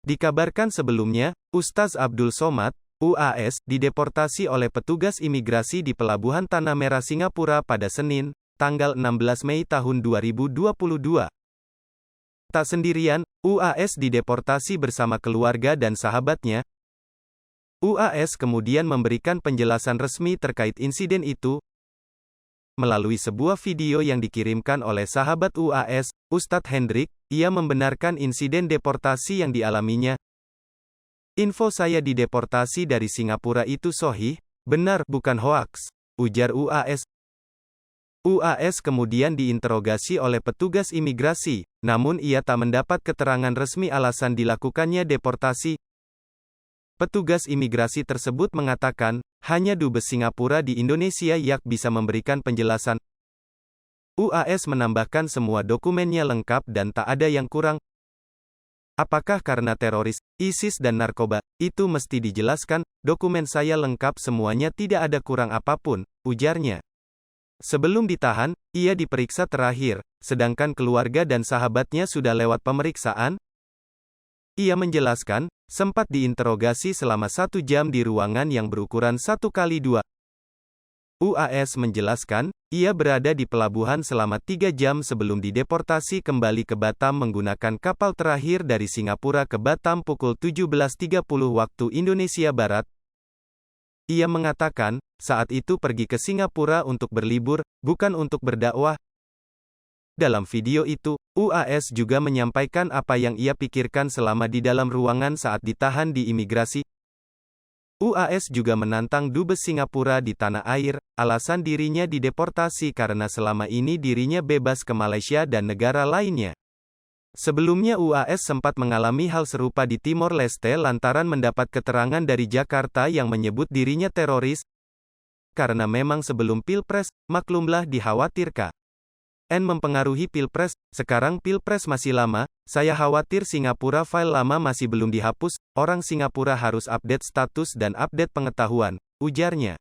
Dikabarkan sebelumnya, Ustaz Abdul Somad, UAS, dideportasi oleh petugas imigrasi di Pelabuhan Tanah Merah Singapura pada Senin, tanggal 16 Mei tahun 2022. Tak sendirian, UAS dideportasi bersama keluarga dan sahabatnya. UAS kemudian memberikan penjelasan resmi terkait insiden itu. Melalui sebuah video yang dikirimkan oleh sahabat UAS, Ustadz Hendrik, ia membenarkan insiden deportasi yang dialaminya. Info saya dideportasi dari Singapura itu sahih, benar, bukan hoaks, ujar UAS. UAS kemudian diinterogasi oleh petugas imigrasi, namun ia tak mendapat keterangan resmi alasan dilakukannya deportasi. Petugas imigrasi tersebut mengatakan, hanya Dubes Singapura di Indonesia yang bisa memberikan penjelasan. UAS menambahkan semua dokumennya lengkap dan tak ada yang kurang. Apakah karena teroris, ISIS dan narkoba? Itu mesti dijelaskan, dokumen saya lengkap semuanya tidak ada kurang apapun, ujarnya. Sebelum ditahan, ia diperiksa terakhir, sedangkan keluarga dan sahabatnya sudah lewat pemeriksaan. Ia menjelaskan, sempat diinterogasi selama 1 jam di ruangan yang berukuran 1x2. UAS menjelaskan, ia berada di pelabuhan selama 3 jam sebelum dideportasi kembali ke Batam menggunakan kapal terakhir dari Singapura ke Batam pukul 17.30 waktu Indonesia Barat. Ia mengatakan, saat itu pergi ke Singapura untuk berlibur, bukan untuk berdakwah. Dalam video itu, UAS juga menyampaikan apa yang ia pikirkan selama di dalam ruangan saat ditahan di imigrasi. UAS juga menantang Dubes Singapura di tanah air, alasan dirinya dideportasi karena selama ini dirinya bebas ke Malaysia dan negara lainnya. Sebelumnya UAS sempat mengalami hal serupa di Timor Leste lantaran mendapat keterangan dari Jakarta yang menyebut dirinya teroris. Karena memang sebelum Pilpres, maklumlah dikhawatirkan mempengaruhi Pilpres, sekarang Pilpres masih lama, saya khawatir Singapura file lama masih belum dihapus, orang Singapura harus update status dan update pengetahuan, ujarnya.